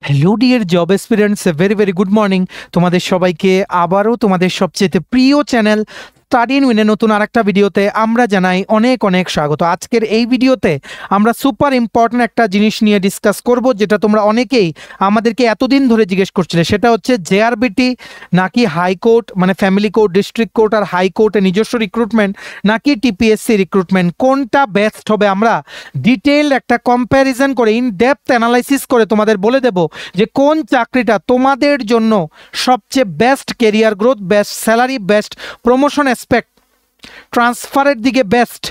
Hello dear job experience, very very good morning তোমাদের সবাইকে। আবারও তোমাদের সবচেয়ে প্রিয় চ্যানেল স্টাডি ইন উইনের নতুন আরেকটা ভিডিওতে আমরা জানাই অনেক অনেক স্বাগত। আজকের এই ভিডিওতে আমরা সুপার ইম্পর্টেন্ট একটা জিনিস নিয়ে ডিসকাস করব, যেটা তোমরা অনেকেই আমাদেরকে এতদিন ধরে জিজ্ঞেস করছিলে। সেটা হচ্ছে জেআরবিটি নাকি হাইকোর্ট, মানে ফ্যামিলি কোর্ট, ডিস্ট্রিক্ট কোর্ট আর হাইকোর্টে নিজস্ব রিক্রুটমেন্ট, নাকি টিপিএসসি রিক্রুটমেন্ট, কোনটা বেস্ট হবে? আমরা ডিটেইল একটা কম্প্যারিজন করে, ইন ডেপথ অ্যানালাইসিস করে তোমাদের বলে দেব যে কোন চাকরিটা তোমাদের জন্য সবচেয়ে best career growth, best salary, best promotion aspect, ট্রান্সফারের দিকে বেস্ট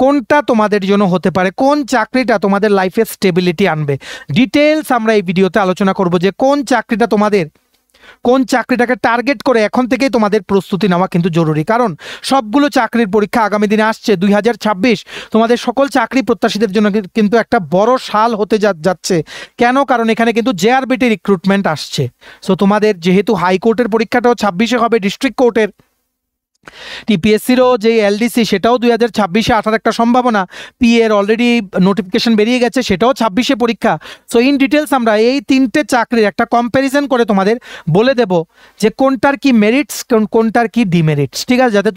কোনটা তোমাদের জন্য হতে পারে, কোন চাকরিটা তোমাদের লাইফে স্টেবিলিটি আনবে। ডিটেইলস আমরা এই ভিডিওতে আলোচনা করব যে কোন চাকরিটাকে টার্গেট করে এখন থেকেই তোমাদের প্রস্তুতি নেওয়া কিন্তু জরুরি। কারণ সবগুলো চাকরির পরীক্ষা আগামী দিনে আসছে। 2026 তোমাদের সকল চাকরি প্রত্যাশীদের জন্য কিন্তু একটা বড় সাল হতে যাচ্ছে। কেন? কারণ এখানে কিন্তু জেআরবিটি রিক্রুটমেন্ট আসছে। সো তোমাদের যেহেতু হাইকোর্টের পরীক্ষাটাও 26-এ হবে, ডিস্ট্রিক্ট কোর্টের, টিপিএসসিরও যে এলডিসি সেটাও 2026-এ আসার একটা সম্ভাবনা, পিএর অলরেডি নোটিফিকেশন বেরিয়ে গেছে, সেটাও 26-এ পরীক্ষা। সো ইন ডিটেলস আমরা এই তিনটে চাকরির একটা কম্প্যারিজন করে তোমাদের বলে দেব যে কোনটার কি মেরিটস, কোনটার কি ডিমেরিটস, ঠিক আছে, যাতে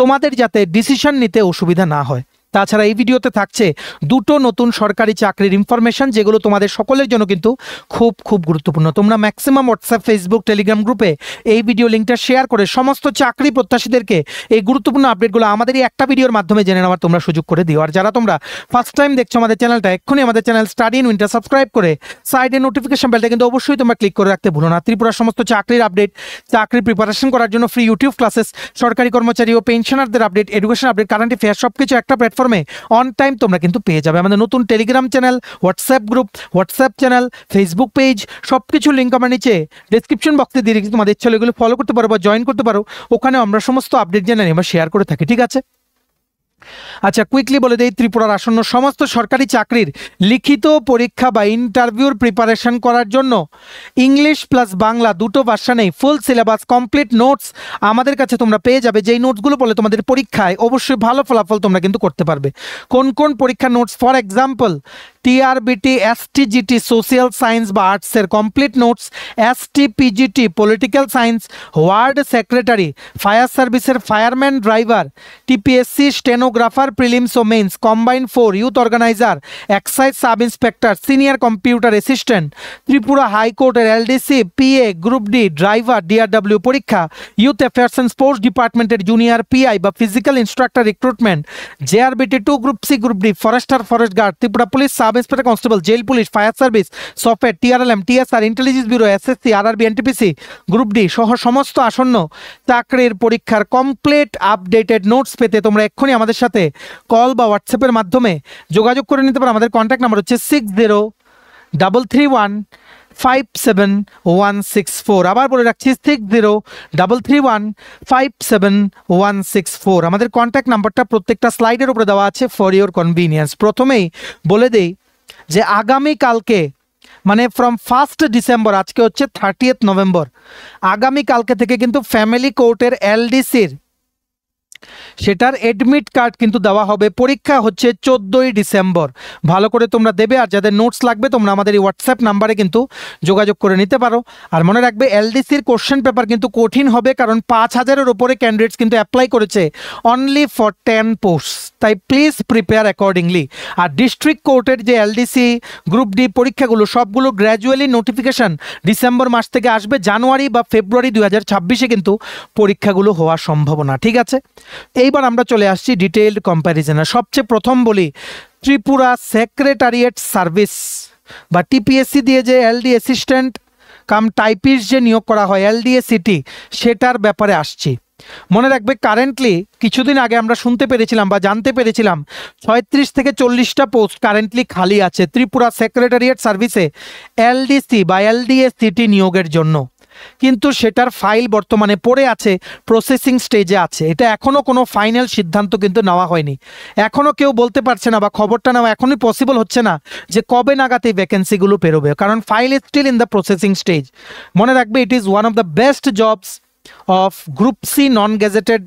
তোমাদের যাতে ডিসিশন নিতে অসুবিধা না হয়। তাছাড়া এই ভিডিওতে থাকছে দুটো নতুন সরকারি চাকরির ইনফরমেশন, যেগুলো তোমাদের সকলের জন্য কিন্তু খুব খুব গুরুত্বপূর্ণ। তোমরা ম্যাক্সিমাম হোয়াটসঅ্যাপ, ফেসবুক, টেলিগ্রাম গ্রুপে এই ভিডিও লিঙ্কটা শেয়ার করে সমস্ত চাকরি প্রত্যাশীদেরকে এই গুরুত্বপূর্ণ আপডেটগুলো আমাদের এই একটা ভিডিওর মাধ্যমে জেনে নেওয়ার তোমরা সুযোগ করে দিও। আর যারা তোমরা ফার্স্ট টাইম দেখছো আমাদের চ্যানেলটা, এক্ষুনি আমাদের চ্যানেল স্টাডি ইন উইনটা সাবস্ক্রাইব করে সাইডে নোটিফিকেশন বেলটা কিন্তু অবশ্যই তোমরা ক্লিক করে রাখতে ভুলো না। ত্রিপুরার সমস্ত চাকরির আপডেট, চাকরির প্রিপারেশন করার জন্য ফ্রি ইউটিউব ক্লাসেস, সরকারি কর্মচারী ও পেনশনারদের update, education update, current affair, সবকিছু একটা প্ল্যাটফর্মে অন টাইম তোমরা কিন্তু পেয়ে যাবে। আমাদের নতুন Telegram channel, WhatsApp group, WhatsApp channel, Facebook page, সবকিছু লিঙ্ক আমার নিচে ডেসক্রিপশন বক্সে দিয়ে রেখেছি। তোমাদের ইচ্ছা হলে এগুলো ফলো করতে পারো বা জয়েন করতে পারো। ওখানে আমরা সমস্ত আপডেট জানাই, আমরা শেয়ার করে থাকি, ঠিক আছে? আচ্ছা, কুইকলি বলে দেই, ত্রিপুরার আসন্ন সমস্ত সরকারি চাকরির লিখিত পরীক্ষা বা ইন্টারভিউর প্রিপারেশন করার জন্য ইংলিশ প্লাস বাংলা দুটো ভার্সানেই ফুল সিলেবাস, কমপ্লিট নোটস আমাদের কাছে তোমরা পেয়ে যাবে। যেই নোটসগুলো বলে তোমাদের পরীক্ষায় অবশ্যই ভালো ফলাফল তোমরা কিন্তু করতে পারবে। কোন কোন পরীক্ষার notes? For example, TRBT, STGT social science বা আর্টসের complete notes, STPGT political science, ward secretary, fire সার্ভিসের fireman driver, TPSC stenographer prelims ও mains, combined 4 youth organiser, excise sub inspector, senior computer assistant, Tripura হাইকোর্টের LDC, PA, group D driver, DRW পরীক্ষা, youth affairs and sports ডিপার্টমেন্টের junior PI বা physical instructor recruitment, JRBT 2 group C, group D forester, forest guard, Tripura police sub inspector constable, jail police, fire service, software, TRLM, TSR, intelligence bureau, SSC, RRB, NTPC, group D সহ সমস্ত আসন্ন চাকরির পরীক্ষার complete updated notes পেতে তোমরা এক্ষুনি আমাদের সাথে কল বা হোয়াটসঅ্যাপের মাধ্যমে যোগাযোগ করে নিতে পারো। আমাদের কন্ট্যাক্ট নাম্বার হচ্ছে 6033157164। আবার বলে রাখছি 6033157164। আমাদের কন্ট্যাক্ট নাম্বারটা প্রত্যেকটা স্লাইডের উপরে দেওয়া আছে ফর ইওর কনভিনিয়েন্স। প্রথমেই বলে দেই যে আগামীকালকে, মানে ফ্রম 1 ডিসেম্বর, আজকে হচ্ছে 30 নভেম্বর, আগামীকালকে থেকে কিন্তু ফ্যামিলি কোর্টের এলডিসির সেটার এডমিট কার্ড কিন্তু দেওয়া হবে। পরীক্ষা হচ্ছে 14 ডিসেম্বর। ভালো করে তোমরা দেবে। আর যাদের নোটস লাগবে তোমরা আমাদের এই হোয়াটসঅ্যাপ নাম্বারে কিন্তু যোগাযোগ করে নিতে পারো। আর মনে রাখবে, এলডিসির কোশ্চেন পেপার কিন্তু কঠিন হবে, কারণ 5000-এর উপরে ক্যান্ডিডেটস কিন্তু অ্যাপ্লাই করেছে অনলি ফর 10 পোস্টস। তাই প্লিজ প্রিপেয়ার অ্যাকর্ডিংলি। আর ডিস্ট্রিক্ট কোর্টের যে এলডিসি, গ্রুপ ডি পরীক্ষাগুলো সবগুলো গ্র্যাজুয়ালি নোটিফিকেশন ডিসেম্বর মাস থেকে আসবে। জানুয়ারি বা ফেব্রুয়ারি 2026-এ কিন্তু পরীক্ষাগুলো হওয়ার সম্ভাবনা, ঠিক আছে? এইবার আমরা চলে আসছি ডিটেইলড কম্প্যারিজনে। সবচেয়ে প্রথম বলি, ত্রিপুরা সেক্রেটারিয়েট সার্ভিস বা টিপিএসসি দিয়ে যে এলডি অ্যাসিস্ট্যান্ট কাম টাইপিস্ট যে নিয়োগ করা হয়, এলডিএসিটি, সেটার ব্যাপারে আসছি। মনে রাখবে, কারেন্টলি কিছুদিন আগে আমরা শুনতে পেরেছিলাম বা জানতে পেরেছিলাম 36 থেকে 40টা পোস্ট কারেন্টলি খালি আছে ত্রিপুরা সেক্রেটারিয়েট সার্ভিসে এলডিসি বা এলডিএসিটি নিয়োগের জন্য। কিন্তু সেটার ফাইল বর্তমানে পড়ে আছে, প্রসেসিং স্টেজে আছে। এটা এখনও কোনো ফাইনাল সিদ্ধান্ত কিন্তু নেওয়া হয়নি। এখনও কেউ বলতে পারছে না বা খবরটা নেওয়া এখনই পসিবল হচ্ছে না যে কবে নাগাদ এই ভ্যাকেন্সিগুলো বেরোবে, কারণ file is still in the processing stage. মনে রাখবে, it is one of the best jobs of group C non gazetted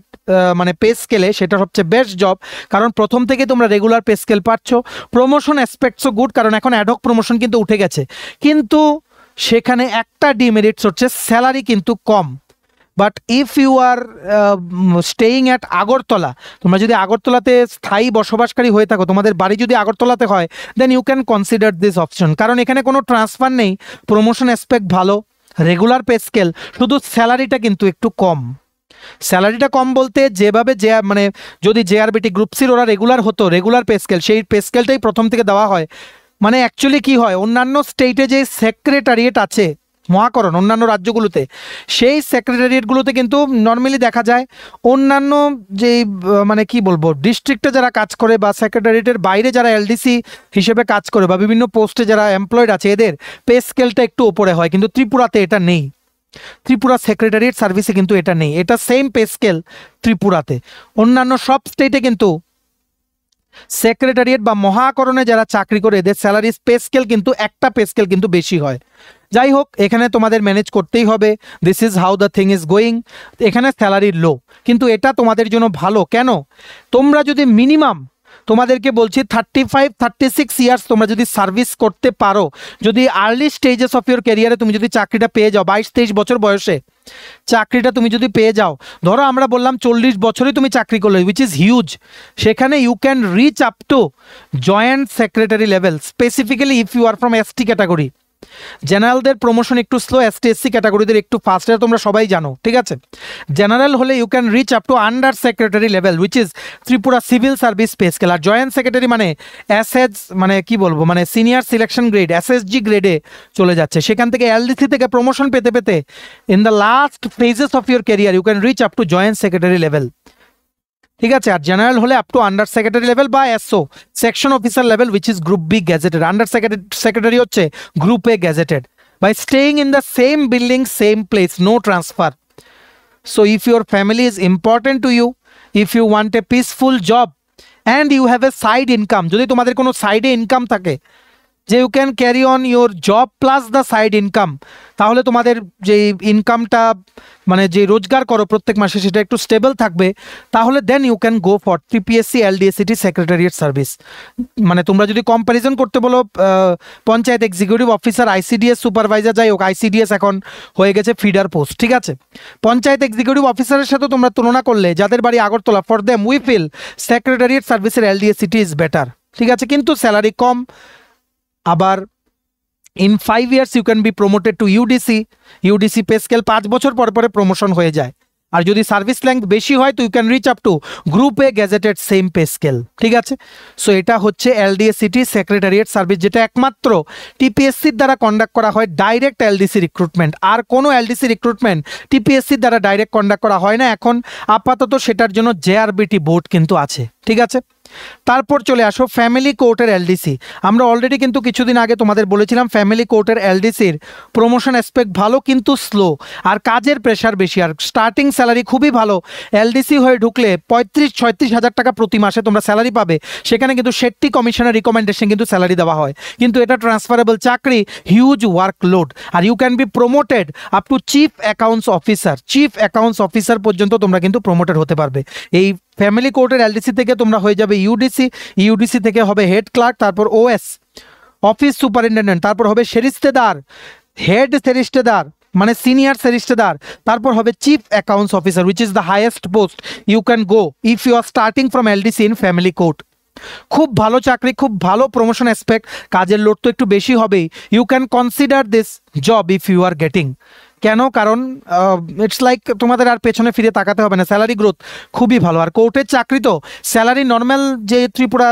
মানে পে স্কেলে, সেটা সবচেয়ে বেস্ট জব, কারণ প্রথম থেকে তোমরা রেগুলার পে স্কেল পাচ্ছ। প্রমোশন অ্যাসপেক্টসও গুড, কারণ এখন অ্যাডহক প্রমোশন কিন্তু উঠে গেছে। কিন্তু সেখানে একটা ডিমেরিটস হচ্ছে স্যালারি কিন্তু কম। But if you are staying at Agartala, তোমরা যদি আগরতলাতে স্থায়ী বসবাসকারী হয়ে থাকো, তোমাদের বাড়ি যদি আগরতলাতে হয়, then you can consider this option. কারণ এখানে কোনো ট্রান্সফার নেই, প্রমোশন অ্যাসপেক্ট ভালো, রেগুলার পে স্কেল, শুধু স্যালারিটা কিন্তু একটু কম। স্যালারিটা কম বলতে যেভাবে মানে যদি জেআরবিটি গ্রুপ সির ওরা রেগুলার হতো, রেগুলার পে স্কেল, সেই পে স্কেলটাই প্রথম থেকে দেওয়া হয়। মানে অ্যাকচুয়ালি কি হয়, অন্যান্য স্টেটে যে সেক্রেটারিয়েট আছে মহাকরণ অন্যান্য রাজ্যগুলোতে, সেই সেক্রেটারিয়েটগুলোতে কিন্তু নর্মালি দেখা যায় অন্যান্য যে মানে কি বলবো ডিস্ট্রিক্টে যারা কাজ করে বা সেক্রেটারিয়েটের বাইরে যারা এলডিসি হিসেবে কাজ করে বা বিভিন্ন পোস্টে যারা এমপ্লয়েড আছে, এদের পে স্কেলটা একটু ওপরে হয়, কিন্তু ত্রিপুরাতে এটা নেই। ত্রিপুরা সেক্রেটারিয়েট সার্ভিসে কিন্তু এটা নেই, এটা সেম পে স্কেল ত্রিপুরাতে। অন্যান্য সব স্টেটে কিন্তু সেক্রেটারিয়েট বা মহাকরণে যারা চাকরি করে এদের স্যালারি পে স্কেল কিন্তু একটা পে স্কেল কিন্তু বেশি হয়। যাই হোক, এখানে তোমাদের ম্যানেজ করতেই হবে, this is how the thing is going. এখানে স্যালারি লো, কিন্তু এটা তোমাদের জন্য ভালো। কেন? তোমরা যদি মিনিমাম, তোমাদেরকে বলছি 35-36 ইয়ার্স তোমরা যদি সার্ভিস করতে পারো, যদি আর্লি স্টেজেস অফ ইউর ক্যারিয়ারে তুমি যদি চাকরিটা পেয়ে যাও, 22-23 বছর বয়সে চাকরিটা তুমি যদি পেয়ে যাও, ধরো আমরা বললাম 40 বছরই তুমি চাকরি করলে, উইচ ইজ হিউজ, সেখানে you can reach up to joint secretary level, specifically if you are from ST category. জেনারেলদের প্রমোশন একটু স্লো, এসটি এসসি ক্যাটাগরিদের একটু ফাস্ট, এটা তোমরা সবাই জানো, ঠিক আছে। জেনারেল হলে you can reach up to under secretary level, which is Tripura civil service pay scale. আর জয়েন্ট সেক্রেটারি মানে এসএস, মানে কি বলবো, মানে সিনিয়র সিলেকশন গ্রেড, এসএসজি গ্রেডে চলে যাচ্ছে। সেখান থেকে এলডিসি থেকে প্রমোশন পেতে পেতে in the last phases of your career you can reach up to joint secretary level, ঠিক আছে। আর জেনারেল হলে up to under secretary level বা SO section officer level, which is group B gazetted. Under secretary হচ্ছে group A gazetted. By staying in the same building, same place, no transfer. So if your family is important to you, if you want a peaceful job and you have a side income, যদি তোমাদের কোনো সাইডে income থাকে, যে you can carry on your job plus the side income, তাহলে তোমাদের যে ইনকামটা মানে যে রোজগার করো প্রত্যেক মাসে সেটা একটু স্টেবল থাকবে, তাহলে then you can go for TPSC LDACT secretariat service. মানে তোমরা যদি কম্প্যারিজন করতে বলো, panchayat executive officer, ICDS supervisor, যাই হোক আইসিডিএস এখন হয়ে গেছে ফিডার পোস্ট, ঠিক আছে। পঞ্চায়েত এক্সিকিউটিভ অফিসারের সাথে তোমরা তুলনা করলে যাদের বাড়ি Agartala, for them we feel secretariat সার্ভিসের এলডিএসিটি ইজ বেটার, ঠিক আছে, কিন্তু স্যালারি কম। আবার in 5 years you can be promoted to UDC. UDC pay scale 5 বছর পরে পরে প্রমোশন হয়ে যায়। আর যদি সার্ভিস লেংথ বেশি হয় তো you can reach up to group A gazetted same pay scale, ঠিক আছে। সো এটা হচ্ছে এলডিএসিটি সেক্রেটারিয়েট সার্ভিস, যেটা একমাত্র টিপিএসসির দ্বারা কন্ডাক্ট করা হয়, ডাইরেক্ট এলডিসি রিক্রুটমেন্ট। আর কোনো এলডিসি রিক্রুটমেন্ট টিপিএসসির দ্বারা ডাইরেক্ট কন্ডাক্ট করা হয় না এখন আপাতত, সেটার জন্য জেআরবিটি বোর্ড কিন্তু আছে, ঠিক আছে। তারপর চলে আসো ফ্যামিলি কোর্টের এলডিসি। আমরা অলরেডি কিন্তু কিছুদিন আগে তোমাদের বলেছিলাম ফ্যামিলি কোর্টের এলডিসির প্রমোশন অ্যাসপেক্ট ভালো কিন্তু স্লো, আর কাজের প্রেশার বেশি, আর স্টার্টিং স্যালারি খুবই ভালো। এলডিসি হয়ে ঢুকলে 35-36 হাজার টাকা প্রতি মাসে তোমরা স্যালারি পাবে। সেখানে কিন্তু শেট্টি কমিশনের রিকমেন্ডেশন কিন্তু স্যালারি দেওয়া হয়, কিন্তু এটা ট্রান্সফারেবল চাকরি, হিউজ ওয়ার্কলোড। আর you can be promoted up to chief accounts officer. Chief accounts officer পর্যন্ত তোমরা কিন্তু প্রমোটেড হতে পারবে। এই ফ্যামিলি কোর্টের এলডিসি থেকে তোমরা হয়ে যাবে ইউডিসি, ইউডিসি থেকে হবে হেড ক্লার্ক, তারপর ওএস অফিস সুপারিনটেন্ডেন্ট, তারপর হবে সেরিস্তেদার, হেড সেরিস্তেদার মানে সিনিয়র সেরিস্তেদার, তারপর হবে chief accounts officer, which is the highest post you can go if you are starting from LDC in family court. খুব ভালো চাকরি, খুব ভালো প্রমোশন অ্যাসপেক্ট, কাজের লোড তো একটু বেশি হবেই। You can consider this job if you are getting. কেন? কারণ ইটস লাইক তোমাদের আর পেছনে ফিরে তাকাতে হবে না, স্যালারি গ্রোথ খুবই ভালো। আর কোর্টের চাকরি তো স্যালারি নর্মাল যে ত্রিপুরা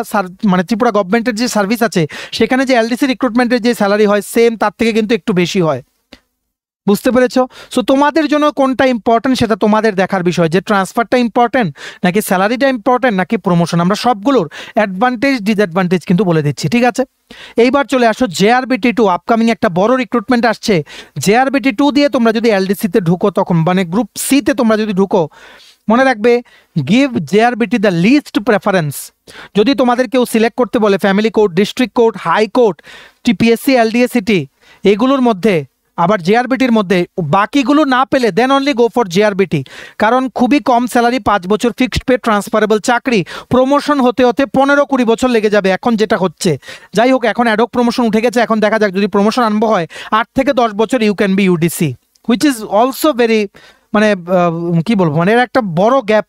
মানে ত্রিপুরা গভর্নমেন্টের যে সার্ভিস আছে সেখানে যে এলডিসি রিক্রুটমেন্টের যে স্যালারি হয় সেম, তার থেকে কিন্তু একটু বেশি হয়। বুঝতে পেরেছো? সো তোমাদের জন্য কোনটা ইম্পর্টেন্ট সেটা তোমাদের দেখার বিষয়, যে ট্রান্সফারটা ইম্পর্টেন্ট নাকি স্যালারিটা ইম্পর্টেন্ট নাকি প্রমোশন। আমরা সবগুলোর অ্যাডভান্টেজ ডিসঅ্যাডভান্টেজ কিন্তু বলে দিচ্ছি, ঠিক আছে। এইবার চলে আসো জেআরবিটি2, আপকামিং একটা বড় রিক্রুটমেন্ট আসছে। জেআরবিটি2 দিয়ে তোমরা যদি এলডিসিতে ঢুকো, তখন মানে গ্রুপ সিতে তোমরা যদি ঢুকো, মনে রাখবে give JRBT the list preference. যদি তোমাদের কেউ সিলেক্ট করতে বলে family court, district court, high court, TPSC, LDACT, এগুলোর মধ্যে আবার জেআরবিটির মধ্যে বাকিগুলো না পেলে then only go for JRBT, কারণ খুবই কম স্যালারি, 5 বছর ফিক্সড পে, ট্রান্সফারেবল চাকরি, প্রমোশন হতে হতে 15-20 বছর লেগে যাবে এখন যেটা হচ্ছে। যাই হোক, এখন অ্যাডহক প্রমোশন উঠে গেছে, এখন দেখা যাক যদি প্রমোশন আনবো হয় 8 থেকে 10 বছর you can be UDC, which is also very মানে কি বলবো, মানে এর একটা বড় গ্যাপ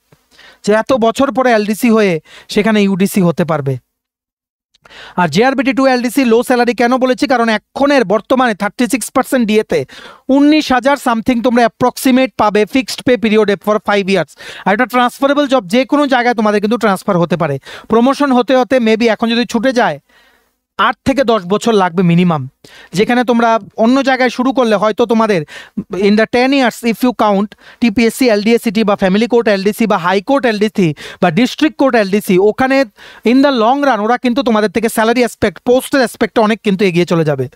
যে এত বছর পরে এলডিসি হয়ে সেখানে ইউডিসি হতে পারবে। আর জেআরবিটি টু এলডিসি লো স্যালারি কেন বলেছি, কারণ এখনের বর্তমানে 36% ডিএতে 19,000 সামথিং তোমরা অ্যাপ্রক্সিমেট পাবে ফিক্সড পে পিরিয়ডে ফর 5 ইয়ার্স। আর এটা ট্রান্সফারেবল জব, যে কোনো জায়গায় তোমাদের কিন্তু ট্রান্সফার হতে পারে। প্রমোশন হতে হতে মেবি এখন যদি ছুটে যায় 8 থেকে 10 বছর লাগবে মিনিমাম, যেখানে তোমরা অন্য জায়গায় শুরু করলে হয়তো তোমাদের in the 10 years if you count TPSC LDACT বা ফ্যামিলি কোর্ট এলডিসি বা হাইকোর্ট এলডিসি বা ডিস্ট্রিক্ট কোর্ট এলডিসি, ওখানে ইন দ্য লং রান ওরা কিন্তু তোমাদের থেকে স্যালারি অ্যাসপেক্ট, পোস্টের অ্যাসপেক্টে অনেক কিন্তু এগিয়ে চলে যাবে।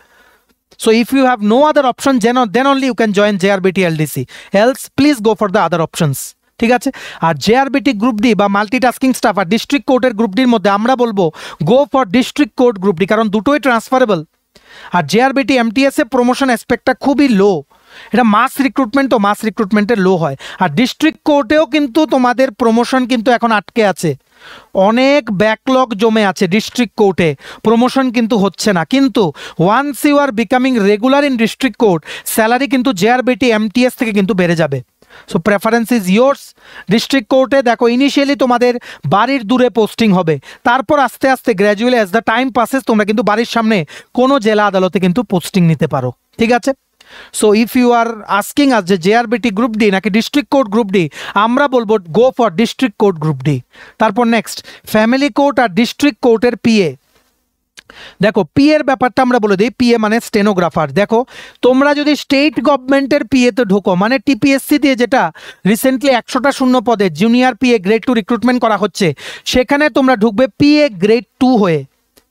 So if you have no other option, then only you can join JRBT LDC, else please go for the other options, ঠিক আছে। আর জেআরবিটি গ্রুপ ডি বা মাল্টিটাস্কিং স্টাফ আর ডিস্ট্রিক্ট কোর্টের গ্রুপ ডির মধ্যে আমরা বলবো go for district court group D, কারণ দুটোই ট্রান্সফারেবল। আর জেআরবিটি এমটিএস এ প্রমোশন অ্যাসপেক্টটা খুবই লো, এটা মাস রিক্রুটমেন্ট, তো মাস রিক্রুটমেন্টের লো হয়। আর ডিস্ট্রিক্ট কোর্টেও কিন্তু তোমাদের প্রমোশন কিন্তু এখন আটকে আছে, অনেক ব্যাকলগ জমে আছে ডিস্ট্রিক্ট কোর্টে, প্রমোশন কিন্তু হচ্ছে না। কিন্তু once you are becoming regular in district court, salary কিন্তু জেআরবিটি এমটিএস থেকে কিন্তু বেড়ে যাবে। So preference is yours. District কোর্টে দেখো ইনিশিয়ালি তোমাদের বাড়ির দূরে পোস্টিং হবে, তারপর আস্তে আস্তে gradually as the time passes তোমরা কিন্তু বাড়ির সামনে কোনো জেলা আদালতে কিন্তু পোস্টিং নিতে পারো, ঠিক আছে। So if you are asking us যে জেআরবিটি গ্রুপ ডি নাকি ডিস্ট্রিক্ট কোর্ট গ্রুপ ডি, আমরা বলবো go for district court group D. তারপর নেক্সট ফ্যামিলি কোর্ট আর ডিস্ট্রিক্ট কোর্টের পিএ। দেখো পিএ এর ব্যাপারটা আমরা বলে দিই, পিএ মানে স্টেনোগ্রাফার। দেখো তোমরা যদি স্টেট গভর্নমেন্টের পিএতে ঢোকো, মানে টিপিএসসি দিয়ে যেটা রিসেন্টলি 100টা শূন্য পদে জুনিয়র পিএ গ্রেড 2 রিক্রুটমেন্ট করা হচ্ছে, সেখানে তোমরা ঢুকবে পিএ গ্রেড 2 হয়ে,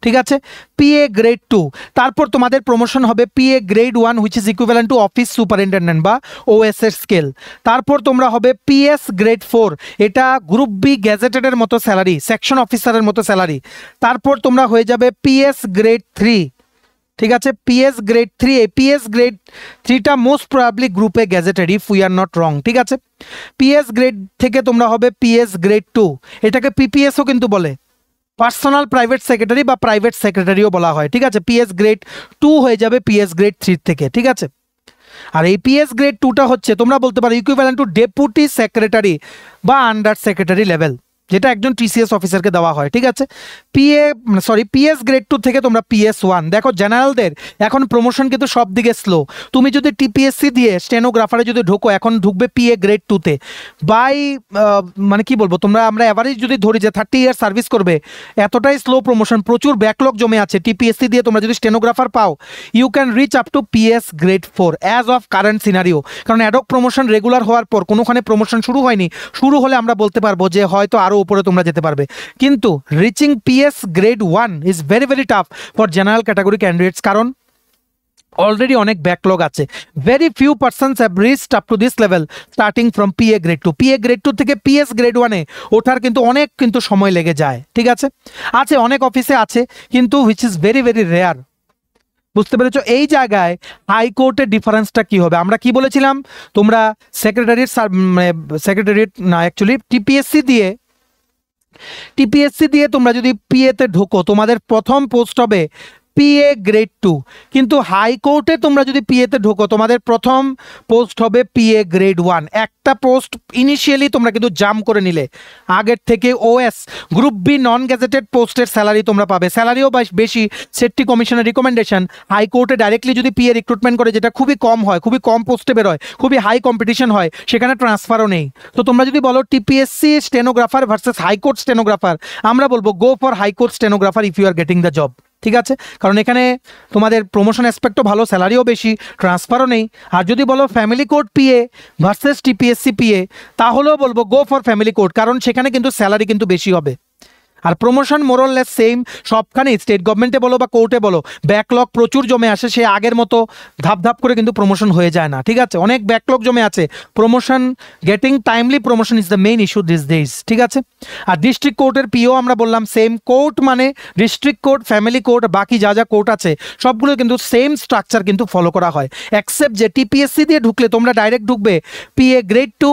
ঠিক আছে, পিএ গ্রেড 2। তারপর তোমাদের প্রমোশন হবে PA grade 1 which is equivalent to office superintendent বা ওএস এর স্কেল। তারপর তোমরা হবে পিএস গ্রেড 4, এটা গ্রুপ বি গ্যাজেটেডের মতো স্যালারি, সেকশন অফিসারের মতো স্যালারি। তারপর তোমরা হয়ে যাবে পিএস গ্রেড 3, ঠিক আছে, পিএস গ্রেড 3। এই পিএস গ্রেড 3টা মোস্ট প্রবাবলি গ্রুপে gazetted if we are not wrong, ঠিক আছে। পিএস গ্রেড থেকে তোমরা হবে পিএস গ্রেড 2, এটাকে পিপিএসও কিন্তু বলে, পার্সোনাল প্রাইভেট সেক্রেটারি বা প্রাইভেট সেক্রেটারিও বলা হয়, ঠিক আছে। পিএস গ্রেড 2 হয়ে যাবে পিএস গ্রেড 3 থেকে, ঠিক আছে। আর এই পিএস গ্রেড 2টা হচ্ছে তোমরা বলতে পারো ইকুইভ্যালেন্ট টু ডেপুটি সেক্রেটারি বা আন্ডার সেক্রেটারি লেভেল, যেটা একজন টিসিএস অফিসারকে দেওয়া হয়, ঠিক আছে। পিএস গ্রেড 2 থেকে তোমরা পিএস 1। দেখো জেনারেলদের এখন প্রমোশন কিন্তু সব দিকে স্লো। তুমি যদি টিপিএসসি দিয়ে স্টেনোগ্রাফারে যদি ঢোকো, এখন ঢুকবে পিএ গ্রেড 2-তে বাই মানে কি বলবো, তোমরা আমরা অ্যাভারেজ যদি ধরি যে 30 ইয়ার সার্ভিস করবে, এতটাই স্লো প্রমোশন, প্রচুর ব্যাকলগ জমে আছে। টিপিএসসি দিয়ে তোমরা যদি স্টেনোগ্রাফার পাও, you can reach up to PS grade 4 as of current scenario, কারণ অ্যাডক প্রমোশন রেগুলার হওয়ার পর কোনোখানে প্রমোশন শুরু হয়নি, শুরু হলে আমরা বলতে পারবো যে হয়তো আরও উপরে তোমরা যেতে পারবে। কিন্তু reaching PS grade 1 is very very tough for general category candidates, কারণ অলরেডি অনেক ব্যাকলগ আছে। Very few persons have reached up to this level starting from PA grade 2। PA grade 2 থেকে পিএস গ্রেড 1-এ ওঠার কিন্তু অনেক কিন্তু সময় লেগে যায়, ঠিক আছে। আছে অনেক অফিসে আছে, কিন্তু which is very very rare, বুঝতে পেরেছো। এই জায়গায় হাইকোর্টের ডিফারেন্সটা কি হবে, আমরা কি বলেছিলাম, তোমরা সেক্রেটারিয়েট না অ্যাকচুয়ালি টিপিএসসি দিয়ে তোমরা যদি পিএতে ঢোকো, তোমাদের প্রথম পোস্ট হবে পিএ গ্রেড 2, কিন্তু হাইকোর্টে তোমরা যদি পিএতে ঢোকো, তোমাদের প্রথম পোস্ট হবে পিএ গ্রেড 1। একটা পোস্ট ইনিশিয়ালি তোমরা কিন্তু জাম্প করে নিলে, আগের থেকে OS group B non gazetted পোস্টের স্যালারি তোমরা পাবে, স্যালারিও বেশি, সেটটি কমিশনের রিকমেন্ডেশন। হাইকোর্টে ডাইরেক্টলি যদি পিএ রিক্রুটমেন্ট করে, যেটা খুবই কম হয়, খুবই কম পোস্টে বেরোয়, খুবই হাই কম্পিটিশন হয়, সেখানে ট্রান্সফারও নেই। তো তোমরা যদি বলো TPSC stenographer versus high court stenographer, আমরা বলবো go for high court stenographer if you are getting the job, ঠিক আছে, কারণ এখানে তোমাদের প্রমোশন অ্যাসপেক্টও ভালো, স্যালারিও বেশি, ট্রান্সফারও নেই। আর যদি বলো family court PA versus TPSC PA, তাহলেও বলবো গো ফর ফ্যামিলি কোর্ট, কারণ সেখানে কিন্তু স্যালারি কিন্তু বেশি হবে। আর প্রমোশন মোরলেস সেম সবখানে, স্টেট গভর্নমেন্টে বলো বা কোর্টে বলো, ব্যাকলগ প্রচুর জমে আসে, সে আগের মতো ধাপ করে কিন্তু প্রমোশন হয়ে যায় না, ঠিক আছে, অনেক ব্যাকলগ জমে আছে। Promotion, getting timely promotion is the main issue this days, ঠিক আছে। আর ডিস্ট্রিক্ট কোর্টের পিও আমরা বললাম সেম, কোর্ট মানে ডিস্ট্রিক্ট কোর্ট, ফ্যামিলি কোর্ট, বাকি যা যা কোর্ট আছে সবগুলো কিন্তু সেম স্ট্রাকচার কিন্তু ফলো করা হয়, অ্যাকসেপ্ট যে টিপিএসসি দিয়ে ঢুকলে তোমরা ডাইরেক্ট ঢুকবে পিএ গ্রেড 2,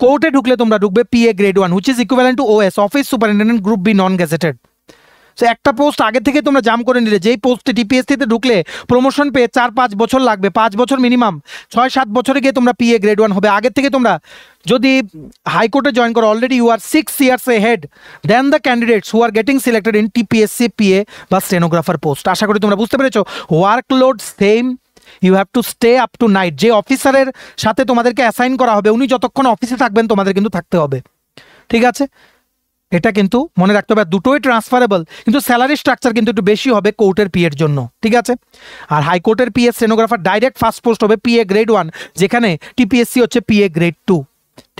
কোর্টে ঢুকলে তোমরা ঢুকবে PA grade 1 which is equivalent to OS, office superintendent group B non gazetted. So একটা পোস্ট আগে থেকে তোমরা জাম করে নিলে, যেই পোস্টে টিপিএসসিতে ঢুকলে প্রমোশন পেয়ে 4-5 বছর লাগবে, 5 বছর মিনিমাম, 6-7 বছরে গিয়ে তোমরা পিএ গ্রেড 1 হবে। আগে থেকে তোমরা যদি হাইকোর্টে জয়েন করো, already you are 6 years ahead than the candidates who are getting selected in TPSC PA বা স্টেনোগ্রাফার পোস্ট। আশা করি তোমরা বুঝতে পেরেছো। Workload same, you have to stay up to night. যে অফিসারের সাথে তোমাদেরকে অ্যাসাইন করা হবে উনি যতক্ষণ অফিসে থাকবেন তোমাদের কিন্তু থাকতে হবে, ঠিক আছে, এটা কিন্তু মনে রাখতে হবে। দুটোই ট্রান্সফারেবল, কিন্তু স্যালারি স্ট্রাকচার কিন্তু একটু বেশি হবে কোর্টের পিএর জন্য, ঠিক আছে। আর হাইকোর্টের PA stenographer direct first post হবে পিএ গ্রেড 1, যেখানে টিপিএসসি হচ্ছে পিএ গ্রেড 2,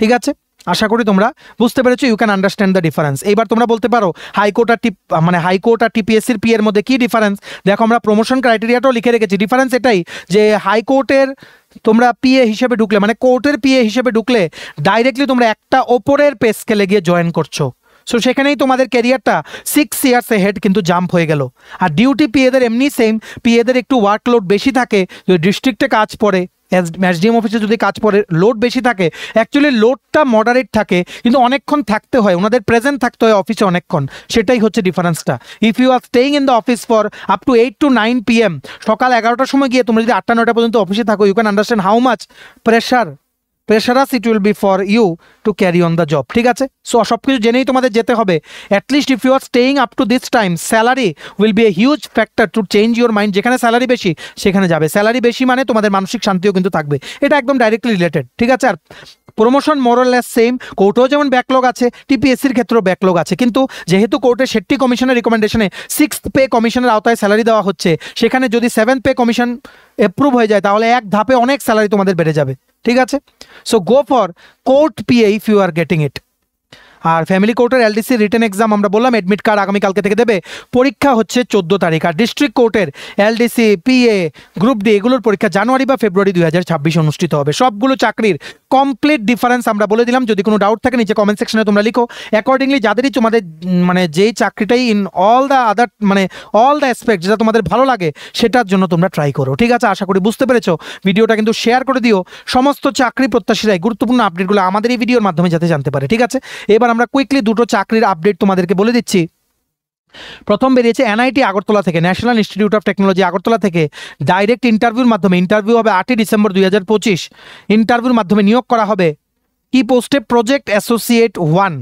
ঠিক আছে। আশা করি তোমরা বুঝতে পেরেছো, you can understand the difference. এইবার তোমরা বলতে পারো হাইকোর্ট আর টিপিএসসির পিএর মধ্যে কি ডিফারেন্স। দেখো আমরা প্রমোশন ক্রাইটেরিয়াটাও লিখে রেখেছি। ডিফারেন্স এটাই যে হাইকোর্টের তোমরা পিএ হিসেবে ঢুকলে, মানে কোর্টের পিএ হিসেবে ঢুকলে ডাইরেক্টলি তোমরা একটা ওপরের পে স্কেলে গিয়ে জয়েন করছো। সো সেখানেই তোমাদের ক্যারিয়ারটা 6 years ahead কিন্তু জাম্প হয়ে গেল। আর ডিউটি পিএদের এমনি সেম, পিএদের একটু ওয়ার্কলোড বেশি থাকে, যদি ডিস্ট্রিক্টে কাজ পড়ে, এসডিএম অফিসে যদি কাজ পড়ে লোড বেশি থাকে। অ্যাকচুয়ালি লোডটা মডারেট থাকে, কিন্তু অনেকক্ষণ থাকতে হয়, ওনাদের প্রেজেন্ট থাকতে হয় অফিসে অনেকক্ষণ, সেটাই হচ্ছে ডিফারেন্সটা। If you are staying in the office for up to 8 to 9 PM, সকাল 11টার সময় গিয়ে তোমরা যদি 8টা-9টা পর্যন্ত অফিসে থাকো, you can understand how much pressurous it will be for you to carry on the job, ঠিক আছে। সো সব কিছু জেনেই তোমাদের যেতে হবে। At least if you are staying up to this time, salary will be a huge factor to change your mind. যেখানে স্যালারি বেশি সেখানে যাবে, স্যালারি বেশি মানে তোমাদের মানসিক শান্তিও কিন্তু থাকবে, এটা একদম ডাইরেক্টলি রিলেটেড, ঠিক আছে। আর প্রমোশন মোরলেস সেম, কোর্টেও যেমন ব্যাকলগ আছে, টিপিএসসির ক্ষেত্রেও ব্যাকলগ আছে, কিন্তু যেহেতু কোর্টের 60 কমিশনের রিকমেন্ডেশনে 6th পে কমিশনের আওতায় স্যালারি দেওয়া হচ্ছে, সেখানে যদি 7th পে কমিশন অ্যাপ্রুভ হয়ে যায় তাহলে এক ধাপে অনেক স্যালারি তোমাদের বেড়ে যাবে, ঠিক আছে। So go for court PA if you are getting it. আর ফ্যামিলি কোর্টের এলডিসি রিটেন এক্সাম আমরা বললাম অ্যাডমিট কার্ড আগামীকালকে থেকে দেবে, পরীক্ষা হচ্ছে 14 তারিখ। আর ডিস্ট্রিক্ট কোর্টের এলডিসি, পিএ, গ্রুপ ডি এগুলোর পরীক্ষা জানুয়ারি বা ফেব্রুয়ারি 2026 অনুষ্ঠিত হবে। সবগুলো চাকরির কমপ্লিট ডিফারেন্স আমরা বলে দিলাম। যদি কোনো ডাউট থাকে নিচে কমেন্ট সেকশনে তোমরা লিখো। অ্যাকর্ডিংলি যাদেরই তোমাদের মানে যেই চাকরিটাই in all the other all the aspect যেটা তোমাদের ভালো লাগে সেটার জন্য তোমরা ট্রাই করো, ঠিক আছে। আশা করি বুঝতে পেরেছো। ভিডিওটা কিন্তু শেয়ার করে দিও, সমস্ত চাকরি প্রত্যাশীরাই গুরুত্বপূর্ণ আপডেটগুলো আমাদের এই ভিডিওর মাধ্যমে যাতে জানতে পারে, ঠিক আছে। এবার আমরা কুইকলি দুটো চাকরির আপডেট তোমাদেরকে বলে দিচ্ছি। প্রথম বেরিয়েছে এনআইটি আগরতলা থেকে, national institute of technology Agartala থেকে ডাইরেক্ট ইন্টারভিউর মাধ্যমে, ইন্টারভিউ হবে 8ই ডিসেম্বর 2025। ইন্টারভিউর মাধ্যমে নিয়োগ করা হবে কি পোস্টে, project associate 1,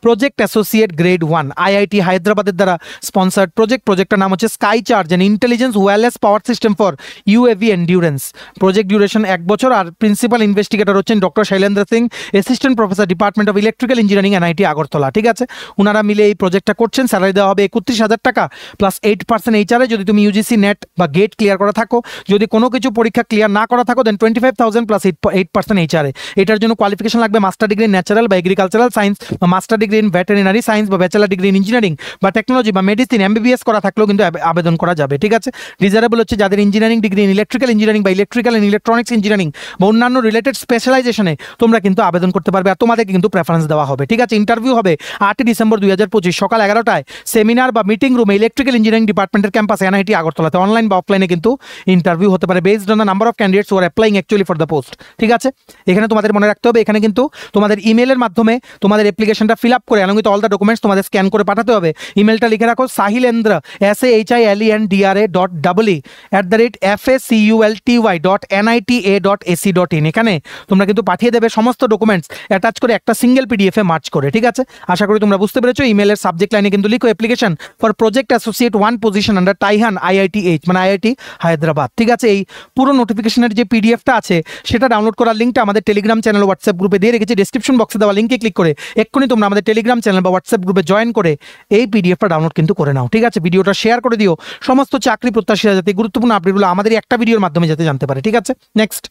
project associate grade 1, IIT হায়দ্রাবাদের দ্বারা স্পন্সার্ড প্রজেক্টটার নাম হচ্ছে sky charge and intelligence wireless power system for UAV endurance. Project duration 1 বছর। আর প্রিন্সিপাল ইনভেস্টিগেটর হচ্ছেন doctor Shailendra Singh, assistant professor, department of electrical engineering, NIT Agartala, ঠিক আছে। ওনারা মিলে এই প্রজেক্টটা করছেন। স্যালারি দেওয়া হবে 31,000 টাকা প্লাস 8% এইচআরএ যদি তুমি ইউজিসি নেট বা গেট ক্লিয়ার করা থাকো। যদি কোনো কিছু পরীক্ষা ক্লিয়ার না করা থাকো দেন 25,000 প্লাস 8% এইচআরএ। এটার জন্য কোয়ালিফিকেশন লাগবে মাস্টার ডিগ্রি ইন ন্যাচারাল বা এগ্রিকালচারাল সায়েন্স বা master degree in veterinary science বা ব্যাচেলার ডিগ্রি ইন ইঞ্জিনিয়ারিং বা টেকনোলজি বা মেডিসিন এমবিবিএস করা থাকলেও কিন্তু আবেদন করা যাবে, ঠিক আছে। ডিজারেবল হচ্ছে যাদের engineering degree in electrical engineering বা ইলেকট্রিক্যাল এন্ড ইলেকট্রনিক্স ইঞ্জিনিয়ারিং বা অন্যান্য রিলেটেড স্পেশালাইজেশনে তোমরা কিন্তু আবেদন করতে পারবে। আর তোমাদেরকে কিন্তু প্রেফারেন্স দেওয়া হবে, ঠিক আছে। ইন্টারভিউ হবে 8ই ডিসেম্বর 2025 সকাল 11টায় সেমিনার বা মিটিং রুমে ইলেকট্রিক্যাল ইঞ্জিনিয়ারিং ডিপার্টমেন্টের ক্যাম্পাসে এনআইটি আগরতলাতে। অনলাইন বা অফলাইনে কিন্তু ইন্টারভিউ হতে পারে based on the number of candidates who are applying actually for the post, ঠিক আছে। এখানে তোমাদের মনে রাখতে হবে, এখানে কিন্তু তোমাদের ইমেলের মাধ্যমে তোমাদের অ্যাপ্লিকেশনটা ফিল আপ করে along with all the documents তোমাদের স্ক্যান করে পাঠাতে হবে। ইমেলটা লিখে রাখো sahilendra sahilendrae@faculty.nita.ac.in। এখানে তোমরা কিন্তু পাঠিয়ে দেবে সমস্ত ডকুমেন্টস অ্যাটাচ করে একটা সিঙ্গেল পিডিএফে মার্চ করে, ঠিক আছে। আশা করি তোমরা বুঝতে পেরেছো। ইমেলের সাবজেক্ট লাইনে কিন্তু লিখো application for project associate 1 position under TiHAN IITH, মানে আইআইটি হায়দ্রাবাদ, ঠিক আছে। এই পুরো নোটিফিকেশনের যে পিডিএফটা আছে সেটা ডাউনলোড করার লিঙ্কটা আমাদের টেলিগ্রাম চ্যানেল হোয়াটসঅ্যাপ গ্রুপে দিয়ে রেখেছি ডেসক্রিপশন বক্সে দেওয়া লিঙ্কে ক্লিক করে এক্ষুনি তোমরা আমাদের টেলিগ্রাম চ্যানেল বা হোয়াটসঅ্যাপ গ্রুপে জয়েন করে এই পিডিএফটা ডাউনলোড কিন্তু করে নাও। ঠিক আছে, ভিডিওটা শেয়ার করে দিও সমস্ত চাকরি প্রত্যাশীরা যাতে গুরুত্বপূর্ণ আপডেটগুলো আমাদের একটা ভিডিওর মাধ্যমে যাতে জানতে পারে। ঠিক আছে, নেক্সট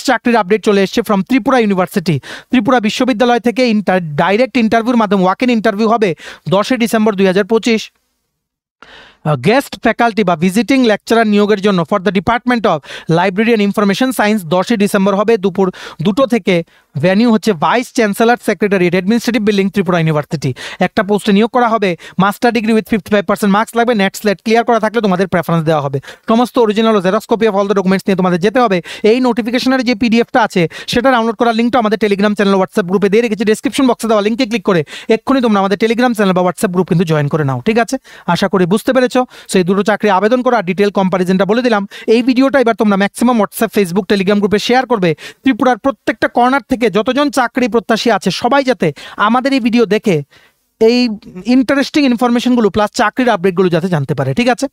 চাকরির আপডেট চলে এসেছে ফ্রম ত্রিপুরা ইউনিভার্সিটি। ত্রিপুরা বিশ্ববিদ্যালয় থেকে ডাইরেক্ট ইন্টারভিউর মাধ্যমে ওয়াক ইন ইন্টারভিউ হবে 10 ডিসেম্বর 2025। গেস্ট ফ্যাকাল্টি বা ভিজিটিং লেকচারার নিয়োগের জন্য for the department of library and information science 10 December হবে দুপুর 2টো থেকে। ভেনিউ হচ্ছে vice chancellor secretariat administrative building Tripura university. একটা পোস্টে নিয়োগ করা হবে, মাস্টার ডিগ্রি উইথ 55% মার্কস লাগবে, নেট স্লেট ক্লিয়ার করা থাকলে তোমাদের প্রেফারেন্স দেওয়া হবে। সমস্ত অরিজিনাল ও xerox copy of all the documents নিয়ে তোমাদের যেতে হবে। এই নোটিফিকেশনের যে পিডিএফটা আছে সেটা ডাউনলোড করার লিঙ্কটা আমাদের টেলিগ্রাম চ্যানেল হোয়াটসঅ্যাপ গ্রুপে দিয়ে রেখেছি ডেসক্রিপশন বক্সে দেওয়া লিঙ্কে ক্লিক করে এক্ষুনি তোমরা আমাদের টেলিগ্রাম চ্যানেল বা হোয়াটসঅ্যাপ গ্রুপ কিন্তু জয়েন করে নাও। ঠিক আছে, আশা করি বুঝতে পেরেছো। সেই দুটো চাকরি আবেদন করা ডিটেল কম্পারিজনটা বলে দিলাম। এই ভিডিওটা এবার তোমরা ম্যাক্সিমাম হোয়াটসঅ্যাপ, ফেসবুক, টেলিগ্রাম গ্রুপে শেয়ার করবে। ত্রিপুরার প্রত্যেকটা কর্নার থেকে যতজন চাকরি প্রত্যাশী আছে সবাই যাতে আমাদের এই ভিডিও দেখে এই ইন্টারেস্টিং ইনফরমেশনগুলো প্লাস চাকরির আপডেটগুলো যাতে জানতে পারে। ঠিক আছে,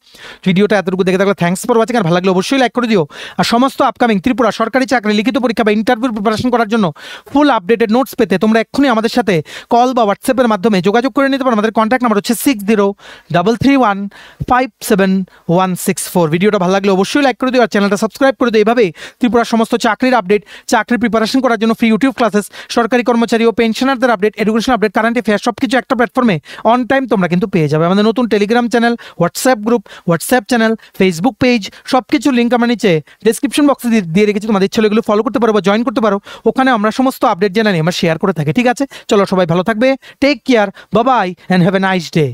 ভিডিওটা এতটুকু দেখে থাকলে থ্যাঙ্কস ফর ওয়াচিং। আর ভালো লাগলে অবশ্যই লাইক করে দিও। আর সমস্ত আপকামিং ত্রিপুরা সরকারি চাকরি লিখিত পরীক্ষা বা ইন্টারভিউ প্রিপারেশন করার জন্য ফুল আপডেটেড নোটস পেতে তোমরা এক্ষুনি আমাদের সাথে কল বা হোয়াটসঅ্যাপের মাধ্যমে যোগাযোগ করে নিতে পারো। আমাদের কন্ট্যাক্ট নাম্বার হচ্ছে 6033157164। ভিডিওটা ভালো লাগলে অবশ্যই লাইক করে দিও আর চ্যানেলটা সাবস্ক্রাইব করে দিও। এইভাবে ত্রিপুরার সমস্ত চাকরির আপডেট, চাকরির প্রিপারেশন করার জন্য ফ্রি ইউটিউব ক্লাসেস, সরকারি কর্মচারী ও পেনশনারদের update, education update, current affairs সবকিছু একটা প্ল্যাটফর্মে অন টাইম তোমরা কিন্তু পেয়ে যাবে। আমাদের নতুন Telegram channel, WhatsApp group, WhatsApp channel, Facebook page সবকিছু লিঙ্ক আমরা নিচে ডেসক্রিপশন বক্সে দিয়ে রেখেছি। তোমাদের ইচ্ছে হলে এগুলো ফলো করতে পারো বা জয়েন করতে পারো। ওখানে আমরা সমস্ত আপডেট জানাই আমরা শেয়ার করে থাকি। ঠিক আছে, চলো সবাই ভালো থাকবে, take care, bye bye and have a nice day.